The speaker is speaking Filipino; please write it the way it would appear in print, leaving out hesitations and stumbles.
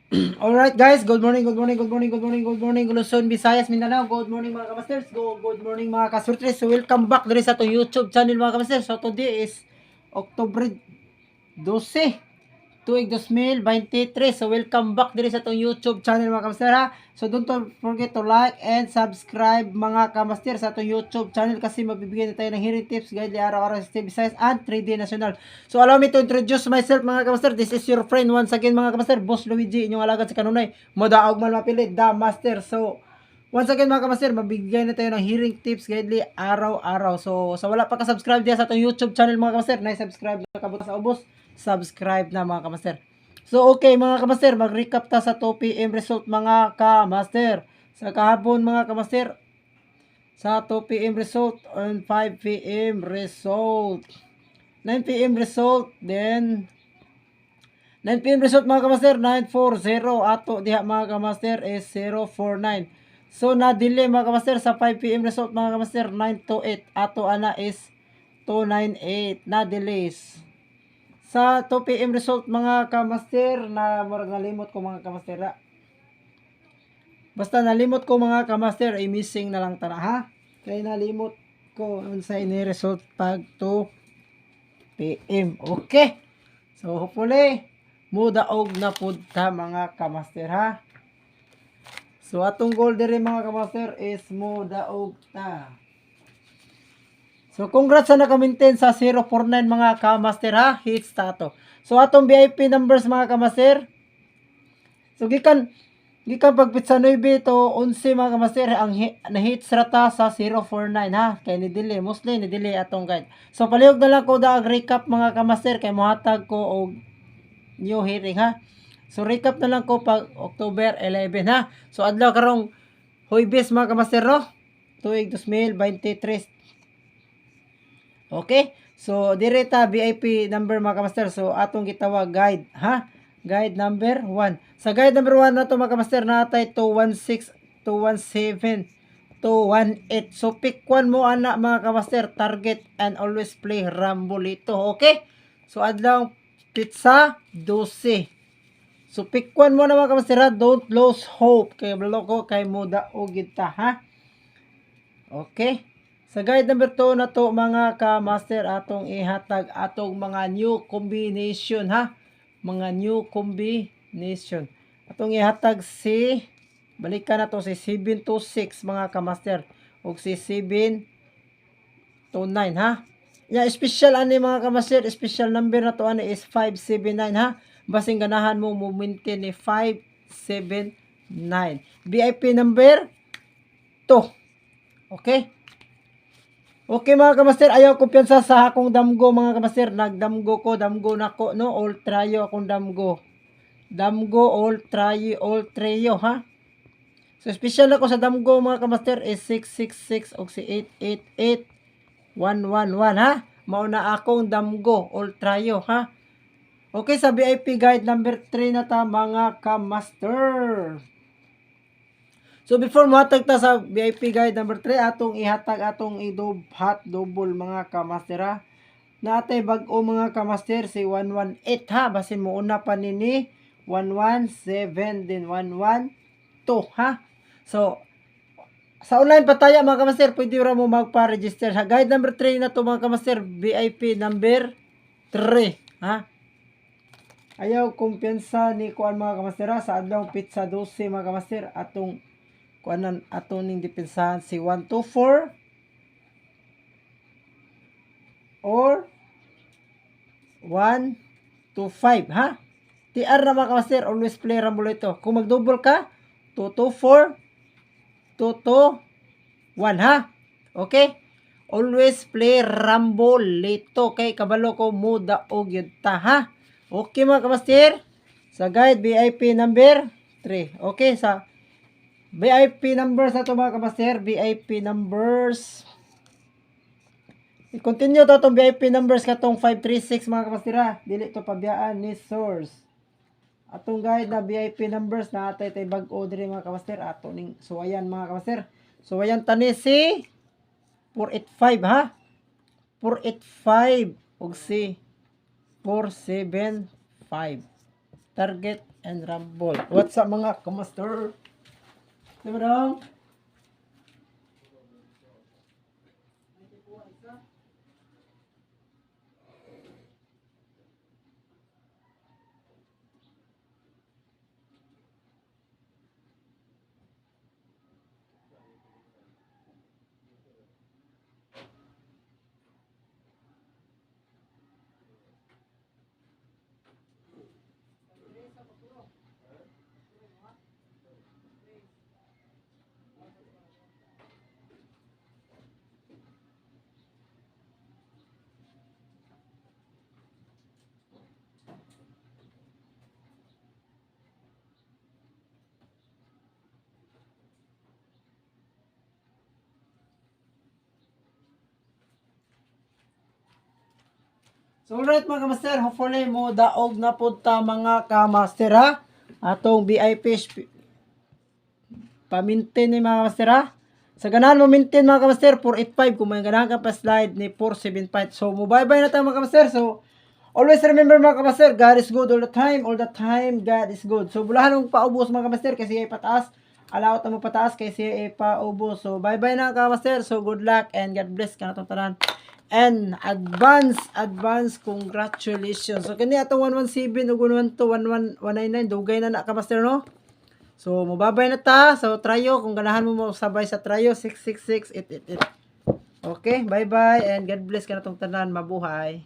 Alright guys, good morning, good morning, good morning, good morning, good morning, Luzon, Visayas, Mindanao. Good morning mga kamasters. Good morning mga kasurtres. So welcome back diri sa itong YouTube channel mga kamasters. So today is October 12, tuig 2023. So welcome back diri sa itong YouTube channel mga kamaster ha. So don't forget to like and subscribe mga kamaster sa itong YouTube channel kasi magbibigay na tayo ng hearing tips, guide araw-araw sa TV Visayas and 3D National. So allow me to introduce myself mga kamaster. This is your friend once again mga kamaster, Boss Luigi, inyong alagad sa kanunay. Modaog man mapili, The Master. So once again mga kamaster, mabigyan na tayo ng hearing tips guide araw-araw. So sa wala pa ka-subscribe diya sa itong YouTube channel mga kamaster, na-subscribe na kabuta sa ubos, subscribe na mga kamaster. So okay mga kamaster, mag-recap ta sa 2 PM result mga kamaster. Sa kahapon mga kamaster, sa 2 PM result and 5 PM result. 9 PM result, then 9 PM result mga kamaster, 940 ato diha mga kamaster is 049. So na delay mga kamaster sa 5 PM result mga kamaster, 928 ato ana is 298 na delays. Sa 2 PM result mga kamaster, na murag nalimot ko mga kamaster ha. Basta nalimot ko mga kamaster ay missing na lang tara ha. Kaya nalimot ko sa ini result pag 2 PM. Okay. So hopefully mudaog na pud ta mga kamaster ha. So atong goal diri mga kamaster is mudaog ta. So congrats sa naka-maintain sa 049 mga kamaster ha. Hits ta to. So atong VIP numbers mga kamaster. So gikan pagpit sa 9 to 11 mga kamaster ang na-hits rata sa 049 ha. Kay ni delay mostly ni delay atong guide. So palihog na lang ko daag recap mga kamaster kay mohatag ko og new hearing ha. So recap na lang ko pag October 11 ha. So adlaw karong Huwebes mga kamaster no. Tuig 2023. Okay? So, direta VIP number mga kamaster. So, atong gitawag guide, ha? Guide number 1. Sa guide number 1 na to mga kamaster, natay 216, 217, 218. So, pick 1 mo ana mga kamaster. Target and always play Rumble ito. Okay? So, adlaw pizza 12. So, pick 1 mo na mga kamaster ha. Don't lose hope. Kay bloko kay muda o kita ha. Okay? Sa guide number 2 na to mga ka-master atong ihatag atong mga new combination ha. Mga new combination. Atong ihatag si balikan na to si 726 mga ka-master ug si 729 ha. Ya special ani mga ka-master, special number na to ani is 579 ha. Basing ganahan mo maintain ni 579. VIP number 2. Okay? Okay mga kamaster, ayaw kumpiyansa sa akong damgo mga kamaster. Nagdamgo ko, damgo nako no, all trayo akong damgo. Damgo, all trayo ha. So special ako sa damgo mga kamaster is 666 o si 888111 ha. Mauna akong damgo, all trayo ha. Okay, sa VIP guide number 3 na ta mga kamaster. So before mohatag ta sa VIP guide number 3, atong ihatag atong hot double mga kamaster ha. Natay bag-o mga kamaster si 118 ha. Basin mo una pa nini 117 din 112 ha. So sa online pataya mga kamaster, pwede ra mo magpa-register sa guide number 3 na to mga kamaster, VIP number 3 ha. Ayaw kumpiyansa ni kuan mga kamaster ha. Sa adlaw pizza 12 mga kamaster atong kuanan ato ning depensahan si 124 or 125 ha. TR na mga kamaster, always play rumble ito. Kung mag-double ka, 224 221 ha. Okay? Always play rumble ito kay kabalo ko muda og yun ta ha. Okay mga kamaster, sa guide VIP number 3. Okay, sa VIP numbers na ito mga kamaster, VIP numbers. I-continue to itong VIP numbers katong 536 mga kamaster ha. Dili to pabiyaan ni source. Atong guide na VIP numbers na atay tay bag-o diri mga kamaster. Ato ning suwayan mga kamaster. Suwayan tani si 485 ha. 485 ug si 475. target, and rumble. What's up mga kamaster? Diba dong? So alright mga kamaster, hopefully mo daog na po ta mga kamaster ha. Atong VIP pa-maintain ni mga kamaster ha. Sa ganahan mo maintain mga kamaster, 485. Kung may ganahan ka pa slide ni 475. So mo bye-bye na tayo mga kamaster. So always remember mga kamaster, God is good all the time. All the time, God is good. So bulahan mong paubos mga kamaster kasi ay pataas. Alawat na mo pataas kasi ay paubos. So bye-bye na kamaster. So good luck and God bless ka na itong tanan. And advance congratulations. So kani atong 117 ug 112 199 dugay na ka master no. So mobabay na ta. So tryo kung ganahan mo sabay sa tryo 666 888. Okay, bye bye and God bless ka na tong tanan, mabuhay.